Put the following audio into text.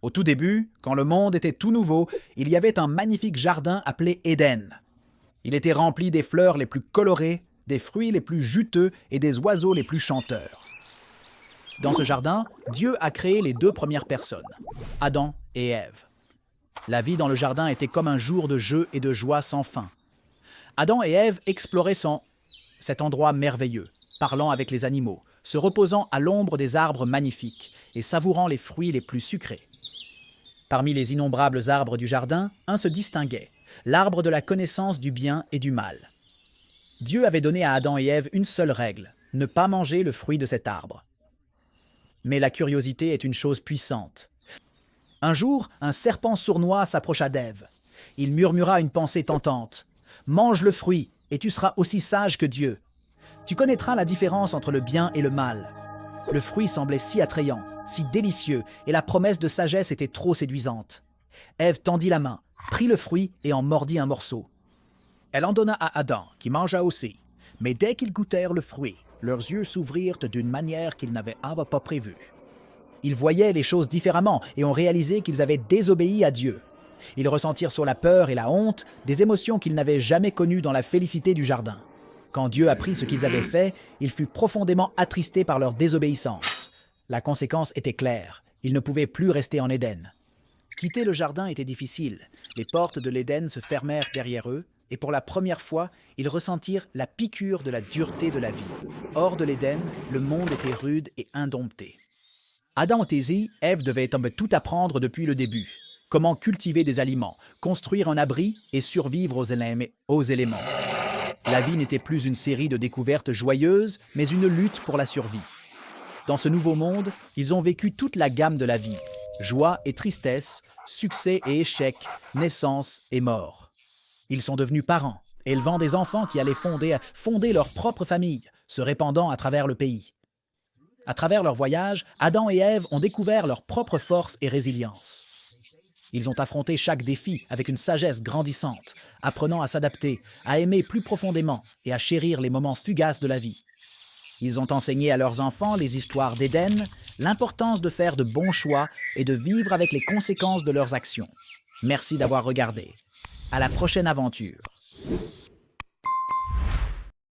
Au tout début, quand le monde était tout nouveau, il y avait un magnifique jardin appelé Éden. Il était rempli des fleurs les plus colorées, des fruits les plus juteux et des oiseaux les plus chanteurs. Dans ce jardin, Dieu a créé les deux premières personnes, Adam et Ève. La vie dans le jardin était comme un jour de jeu et de joie sans fin. Adam et Ève exploraient cet endroit merveilleux, parlant avec les animaux, se reposant à l'ombre des arbres magnifiques et savourant les fruits les plus sucrés. Parmi les innombrables arbres du jardin, un se distinguait, l'arbre de la connaissance du bien et du mal. Dieu avait donné à Adam et Ève une seule règle, ne pas manger le fruit de cet arbre. Mais la curiosité est une chose puissante. Un jour, un serpent sournois s'approcha d'Ève. Il murmura une pensée tentante. « Mange le fruit, et tu seras aussi sage que Dieu. Tu connaîtras la différence entre le bien et le mal. » Le fruit semblait si attrayant, si délicieux, et la promesse de sagesse était trop séduisante. Ève tendit la main, prit le fruit et en mordit un morceau. Elle en donna à Adam, qui mangea aussi. Mais dès qu'ils goûtèrent le fruit, leurs yeux s'ouvrirent d'une manière qu'ils n'avaient pas prévue. Ils voyaient les choses différemment et ont réalisé qu'ils avaient désobéi à Dieu. Ils ressentirent sur la peur et la honte des émotions qu'ils n'avaient jamais connues dans la félicité du jardin. Quand Dieu apprit ce qu'ils avaient fait, il fut profondément attristé par leur désobéissance. La conséquence était claire, ils ne pouvaient plus rester en Éden. Quitter le jardin était difficile, les portes de l'Éden se fermèrent derrière eux, et pour la première fois, ils ressentirent la piqûre de la dureté de la vie. Hors de l'Éden, le monde était rude et indompté. Adam et Ève devaient tout apprendre depuis le début. Comment cultiver des aliments, construire un abri et survivre aux éléments. La vie n'était plus une série de découvertes joyeuses, mais une lutte pour la survie. Dans ce nouveau monde, ils ont vécu toute la gamme de la vie. Joie et tristesse, succès et échecs, naissance et mort. Ils sont devenus parents, élevant des enfants qui allaient fonder leur propre famille, se répandant à travers le pays. À travers leur voyage, Adam et Ève ont découvert leur propre force et résilience. Ils ont affronté chaque défi avec une sagesse grandissante, apprenant à s'adapter, à aimer plus profondément et à chérir les moments fugaces de la vie. Ils ont enseigné à leurs enfants les histoires d'Éden, l'importance de faire de bons choix et de vivre avec les conséquences de leurs actions. Merci d'avoir regardé. À la prochaine aventure.